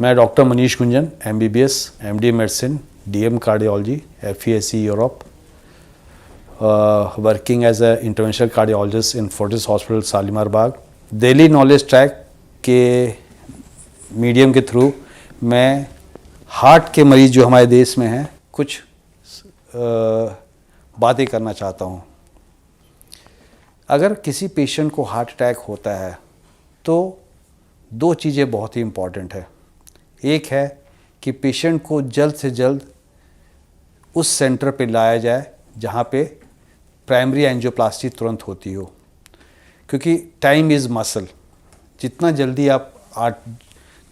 मैं doctor Manish Gunjan, MBBS, MD medicine, DM cardiology, FESC Europe, working as a interventional cardiologist in Fortis hospital Shalimar Bagh. Daily knowledge track के medium के through मैं heart के मरीज जो हमारे देश में हैं कुछ बातें करना चाहता हूँ। अगर किसी पेशेंट को हार्ट अटैक होता है तो दो चीज़ें बहुत ही इम्पॉर्टेंट है। एक है कि पेशेंट को जल्द से जल्द उस सेंटर पे लाया जाए जहाँ पे प्राइमरी एंजियोप्लास्टी तुरंत होती हो, क्योंकि टाइम इज़ मसल। जितना जल्दी आप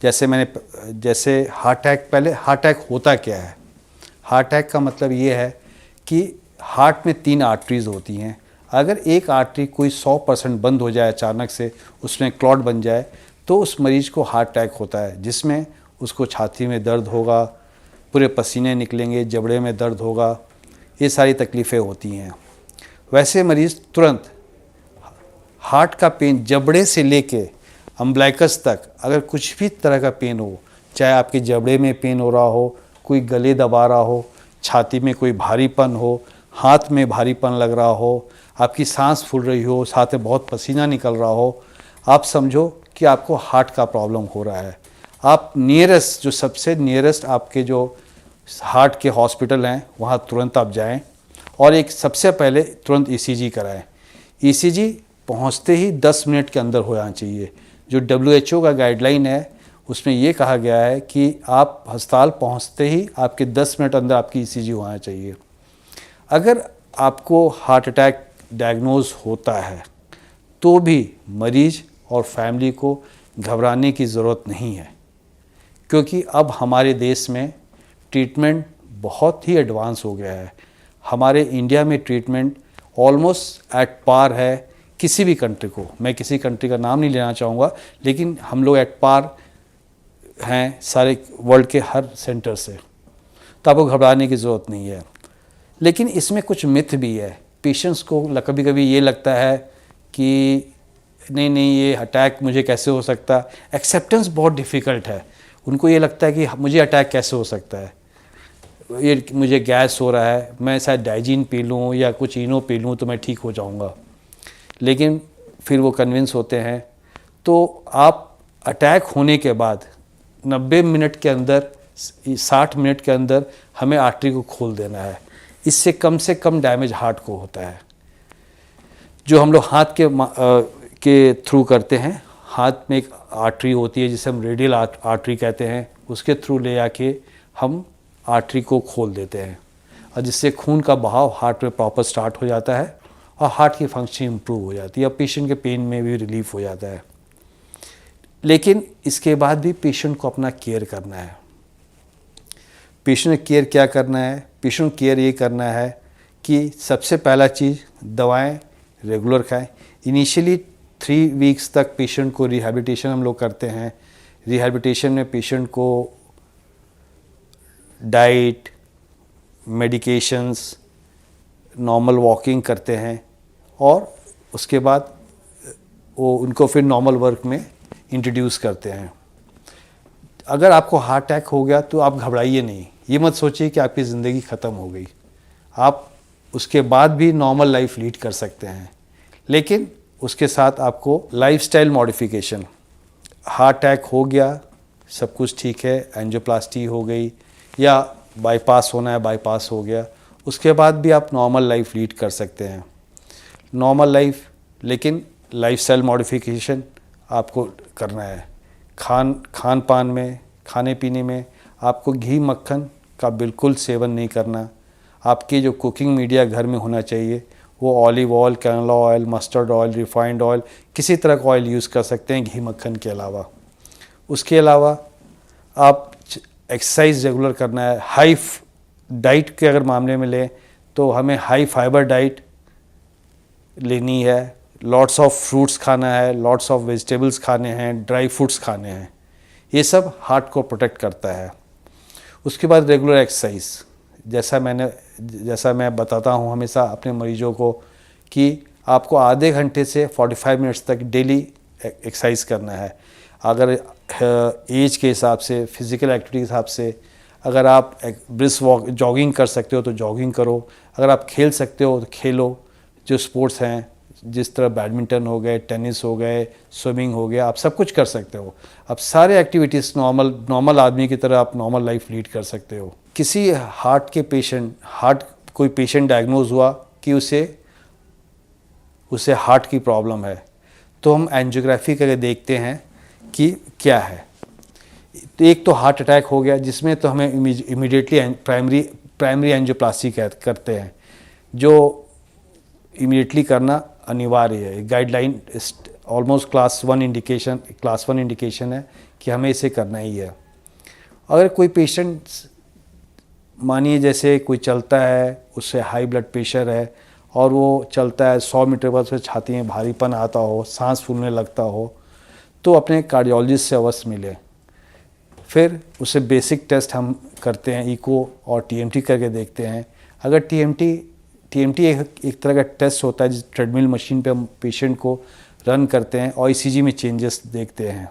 जैसे हार्ट अटैक, पहले हार्ट अटैक होता क्या है? हार्ट अटैक का मतलब ये है कि हार्ट में 3 आर्टरीज होती हैं। अगर एक आर्टरी कोई 100% बंद हो जाए अचानक से, उसमें क्लॉट बन जाए, तो उस मरीज को हार्ट अटैक होता है, जिसमें उसको छाती में दर्द होगा, पूरे पसीने निकलेंगे, जबड़े में दर्द होगा, ये सारी तकलीफ़ें होती हैं। वैसे मरीज़ तुरंत हार्ट का पेन जबड़े से लेके अम्बलाइकस तक, अगर कुछ भी तरह का पेन हो, चाहे आपके जबड़े में पेन हो रहा हो, कोई गले दबा रहा हो, छाती में कोई भारीपन हो, हाथ में भारीपन लग रहा हो, आपकी सांस फूल रही हो, साथ में बहुत पसीना निकल रहा हो, आप समझो कि आपको हार्ट का प्रॉब्लम हो रहा है। आप नियरेस्ट, जो सबसे नियरेस्ट आपके जो हार्ट के हॉस्पिटल हैं, वहाँ तुरंत आप जाएं और एक सबसे पहले तुरंत ECG कराएं। ECG पहुँचते ही 10 मिनट के अंदर हो जाना चाहिए। जो WHO का गाइडलाइन है उसमें ये कहा गया है कि आप अस्पताल पहुँचते ही आपके 10 मिनट अंदर आपकी ECG होना चाहिए। अगर आपको हार्ट अटैक डायग्नोज होता है तो भी मरीज और फैमिली को घबराने की ज़रूरत नहीं है, क्योंकि अब हमारे देश में ट्रीटमेंट बहुत ही एडवांस हो गया है। हमारे इंडिया में ट्रीटमेंट ऑलमोस्ट एट पार है किसी भी कंट्री को। मैं किसी कंट्री का नाम नहीं लेना चाहूँगा, लेकिन हम लोग एट पार हैं सारे वर्ल्ड के हर सेंटर से, तो आपको घबराने की ज़रूरत नहीं है। लेकिन इसमें कुछ मिथ भी है। पेशेंट्स को कभी कभी ये लगता है कि नहीं ये अटैक मुझे कैसे हो सकता है। एक्सेप्टेंस बहुत डिफ़िकल्ट है। उनको ये लगता है कि मुझे अटैक कैसे हो सकता है, ये मुझे गैस हो रहा है, मैं शायद डाइजीन पी लूँ या कुछ इनो पी लूँ तो मैं ठीक हो जाऊँगा। लेकिन फिर वो कन्विंस होते हैं। तो आप अटैक होने के बाद 90 मिनट के अंदर, 60 मिनट के अंदर हमें आर्टरी को खोल देना है। इससे कम डैमेज हार्ट को होता है। जो हम लोग हाथ के थ्रू करते हैं, हाथ में एक आर्टरी होती है जिसे हम रेडियल आर्टरी कहते हैं, उसके थ्रू ले आके हम आर्टरी को खोल देते हैं, और जिससे खून का बहाव हार्ट में प्रॉपर स्टार्ट हो जाता है और हार्ट की फंक्शन इम्प्रूव हो जाती है और पेशेंट के पेन में भी रिलीफ हो जाता है। लेकिन इसके बाद भी पेशेंट को अपना केयर करना है। पेशेंट केयर क्या करना है? पेशेंट केयर ये करना है कि सबसे पहला चीज़, दवाएं रेगुलर खाएं। इनिशियली 3 वीक्स तक पेशेंट को रिहैबिलिटेशन हम लोग करते हैं। रिहैबिलिटेशन में पेशेंट को डाइट, मेडिकेशंस, नॉर्मल वॉकिंग करते हैं और उसके बाद वो उनको फिर नॉर्मल वर्क में इंट्रोड्यूस करते हैं। अगर आपको हार्ट अटैक हो गया तो आप घबराइए नहीं। ये मत सोचिए कि आपकी ज़िंदगी ख़त्म हो गई। आप उसके बाद भी नॉर्मल लाइफ लीड कर सकते हैं, लेकिन उसके साथ आपको लाइफस्टाइल मॉडिफिकेशन। हार्ट अटैक हो गया, सब कुछ ठीक है, एंजियोप्लास्टी हो गई या बाईपास होना है, बाईपास हो गया, उसके बाद भी आप नॉर्मल लाइफ लीड कर सकते हैं। नॉर्मल लाइफ, लेकिन लाइफस्टाइल मॉडिफिकेशन आपको करना है। खान पान में, खाने पीने में आपको घी मक्खन का बिल्कुल सेवन नहीं करना। आपकी जो कुकिंग मीडिया घर में होना चाहिए वो olive oil, canola oil, mustard oil, refined oil, किसी तरह का ऑयल यूज़ कर सकते हैं घी मक्खन के अलावा। उसके अलावा आप एक्सरसाइज रेगुलर करना है। हाई डाइट के अगर मामले में लें तो हमें हाई फाइबर डाइट लेनी है। लॉट्स ऑफ फ्रूट्स खाना है, लॉट्स ऑफ वेजिटेबल्स खाने हैं, ड्राई फ्रूट्स खाने हैं। ये सब हार्ट को प्रोटेक्ट करता है। उसके बाद रेगुलर एक्सरसाइज, जैसा मैं बताता हूँ हमेशा अपने मरीजों को कि आपको आधे घंटे से 45 मिनट्स तक डेली एक्सरसाइज करना है। अगर एज के हिसाब से, फिज़िकल एक्टिविटी के हिसाब से, अगर आप ब्रिस्क वॉक जॉगिंग कर सकते हो तो जॉगिंग करो, अगर आप खेल सकते हो तो खेलो। जो स्पोर्ट्स हैं जिस तरह बैडमिंटन हो गए, टेनिस हो गए, स्विमिंग हो गया, आप सब कुछ कर सकते हो। आप सारे एक्टिविटीज़ नॉर्मल आदमी की तरह आप नॉर्मल लाइफ लीड कर सकते हो। किसी कोई पेशेंट डायग्नोज हुआ कि उसे हार्ट की प्रॉब्लम है, तो हम एंजियोग्राफी करके देखते हैं कि क्या है। तो एक तो हार्ट अटैक हो गया, जिसमें तो हमें इमीडिएटली प्राइमरी एंजियोप्लास्टी करते हैं, जो इमीडिएटली करना अनिवार्य है। गाइडलाइन ऑलमोस्ट क्लास 1 इंडिकेशन है कि हमें इसे करना ही है। अगर कोई पेशेंट, मानिए जैसे कोई चलता है, उससे हाई ब्लड प्रेशर है और वो चलता है 100 मीटर पर, उससे छाती में भारीपन आता हो, सांस फूलने लगता हो, तो अपने कार्डियोलॉजिस्ट से अवश्य मिले। फिर उसे बेसिक टेस्ट हम करते हैं, इको और टीएमटी करके देखते हैं। अगर टीएमटी एक तरह का टेस्ट होता है जिस ट्रेडमिल मशीन पे हम पेशेंट को रन करते हैं और ईसीजी में चेंजेस देखते हैं।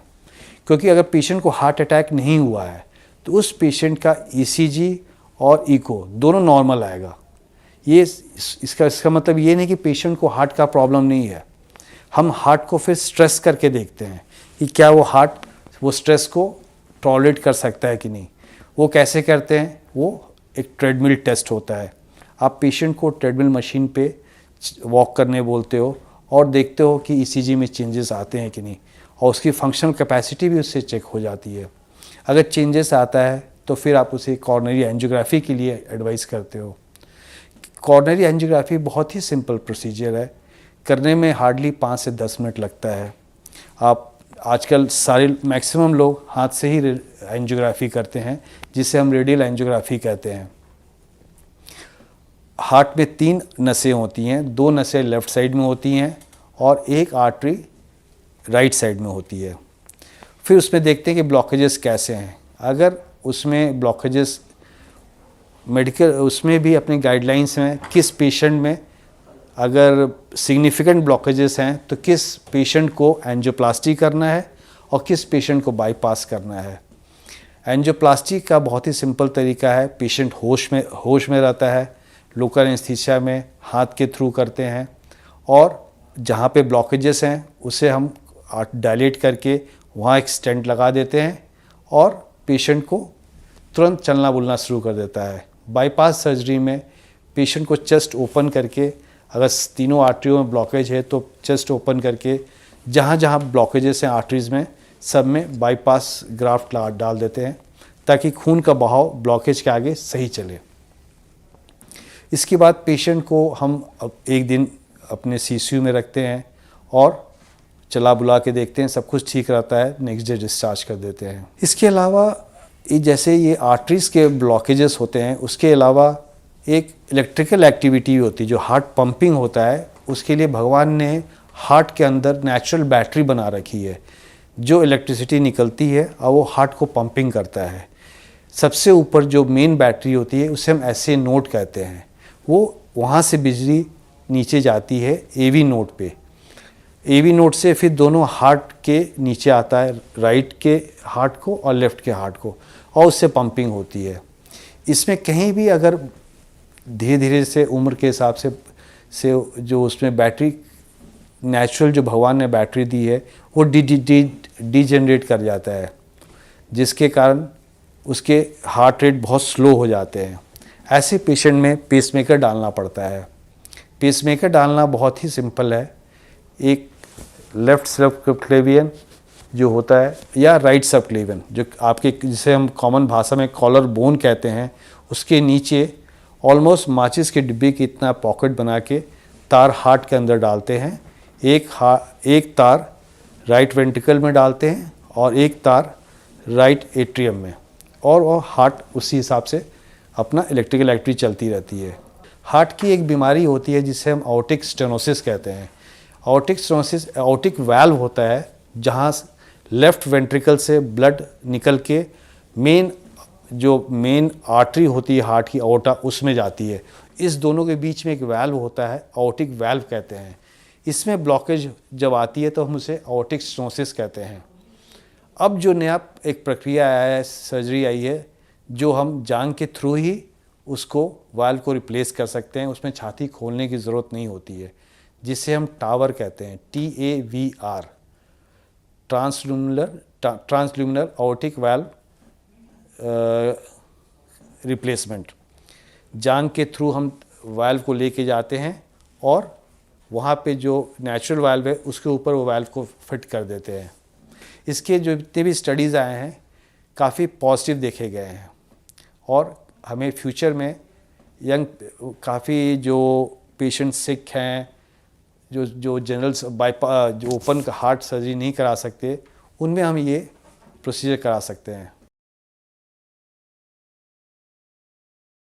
क्योंकि अगर पेशेंट को हार्ट अटैक नहीं हुआ है तो उस पेशेंट का ईसीजी और इको दोनों नॉर्मल आएगा। ये इसका मतलब ये नहीं कि पेशेंट को हार्ट का प्रॉब्लम नहीं है। हम हार्ट को फिर स्ट्रेस करके देखते हैं कि क्या वो स्ट्रेस को टॉलरेट कर सकता है कि नहीं। वो कैसे करते हैं? वो एक ट्रेडमिल टेस्ट होता है। आप पेशेंट को ट्रेडमिल मशीन पे वॉक करने बोलते हो और देखते हो कि ईसीजी में चेंजेस आते हैं कि नहीं, और उसकी फंक्शनल कैपेसिटी भी उससे चेक हो जाती है। अगर चेंजेस आता है तो फिर आप उसे कॉर्नरी एंजियोग्राफी के लिए एडवाइस करते हो। कॉर्नरी एंजियोग्राफी बहुत ही सिंपल प्रोसीजर है, करने में हार्डली 5 से 10 मिनट लगता है। आप आजकल मैक्सिमम लोग हाथ से ही एंजियोग्राफी करते हैं, जिसे हम रेडियल एंजियोग्राफी कहते हैं। हार्ट में 3 नसें होती हैं, 2 नसें लेफ़्ट साइड में होती हैं और एक आर्टरी राइट साइड में होती है। फिर उसमें देखते हैं कि ब्लॉकेजेस कैसे हैं। अगर उसमें ब्लॉकेजेस उसमें भी अपनी गाइडलाइंस में किस पेशेंट में अगर सिग्निफिकेंट ब्लॉकेजेस हैं तो किस पेशेंट को एंजियोप्लास्टी करना है और किस पेशेंट को बाईपास करना है। एंजियोप्लास्टी का बहुत ही सिंपल तरीका है, पेशेंट होश में रहता है, लोकल एनेस्थीसिया में हाथ के थ्रू करते हैं और जहाँ पे ब्लॉकेजेस हैं उसे हम डायलेट करके वहाँ एक स्टेंट लगा देते हैं और पेशेंट को तुरंत चलना बुलना शुरू कर देता है। बाईपास सर्जरी में पेशेंट को चेस्ट ओपन करके, अगर तीनों आर्टरियों में ब्लॉकेज है तो चेस्ट ओपन करके जहाँ जहाँ ब्लॉकेजेस हैं आर्टरीज़ में, सब में बाईपास ग्राफ्ट डाल देते हैं ताकि खून का बहाव ब्लॉकेज के आगे सही चले। इसके बाद पेशेंट को हम एक दिन अपने सीसीयू में रखते हैं और चला बुला के देखते हैं, सब कुछ ठीक रहता है, नेक्स्ट डे डिस्चार्ज कर देते हैं। इसके अलावा जैसे ये आर्टरीज़ के ब्लॉकेजेस होते हैं, उसके अलावा एक इलेक्ट्रिकल एक्टिविटी होती है जो हार्ट पंपिंग होता है। उसके लिए भगवान ने हार्ट के अंदर नेचुरल बैटरी बना रखी है, जो इलेक्ट्रिसिटी निकलती है और वो हार्ट को पंपिंग करता है। सबसे ऊपर जो मेन बैटरी होती है उसे हम एसए नोड कहते हैं। वो वहाँ से बिजली नीचे जाती है एवी नोड पे। एवी नोड से फिर दोनों हार्ट के नीचे आता है, राइट के हार्ट को और लेफ़्ट के हार्ट को, और उससे पंपिंग होती है। इसमें कहीं भी अगर धीरे धीरे से उम्र के हिसाब से जो उसमें बैटरी नेचुरल जो भगवान ने बैटरी दी है वो डिजेनरेट कर जाता है, जिसके कारण उसके हार्ट रेट बहुत स्लो हो जाते हैं। ऐसे पेशेंट में पेसमेकर डालना पड़ता है। पेसमेकर डालना बहुत ही सिंपल है। एक लेफ़्ट सबक्लेवियन जो होता है या राइट सबक्लेवियन, जो आपके जिसे हम कॉमन भाषा में कॉलर बोन कहते हैं, उसके नीचे ऑलमोस्ट माचिस के डिब्बे की इतना पॉकेट बना के तार हार्ट के अंदर डालते हैं। एक तार राइट वेंट्रिकल में डालते हैं और एक तार राइट एट्रियम में, और वो हार्ट उसी हिसाब से अपना इलेक्ट्रिकल एक्टिविटी चलती रहती है। हार्ट की एक बीमारी होती है जिसे हम आर्टिक स्टेनोसिस कहते हैं। आर्टिक स्टेनोसिस आर्टिक वाल्व होता है जहाँ लेफ़्ट वेंट्रिकल से ब्लड निकल के मेन आर्टरी होती है हार्ट की, आर्टा, उसमें जाती है। इस दोनों के बीच में एक वाल्व होता है, आर्टिक वाल्व कहते हैं। इसमें ब्लॉकेज जब आती है तो हम उसे आर्टिक स्टेनोसिस कहते हैं। अब जो नया एक प्रक्रिया आया है, सर्जरी आई है, जो हम जांघ के थ्रू ही उसको वाल्व को रिप्लेस कर सकते हैं, उसमें छाती खोलने की ज़रूरत नहीं होती है, जिसे हम टावर कहते हैं, TAVR, transluminal aortic valve replacement. जांघ के थ्रू हम वाल्व को लेके जाते हैं और वहाँ पे जो नेचुरल वाल्व है उसके ऊपर वो वाल्व को फिट कर देते हैं। इसके जो जितने भी स्टडीज़ आए हैं काफ़ी पॉजिटिव देखे गए हैं और हमें फ्यूचर में यंग काफ़ी जो पेशेंट सिक हैं, जो जनरल जो ओपन हार्ट सर्जरी नहीं करा सकते, उनमें हम ये प्रोसीजर करा सकते हैं।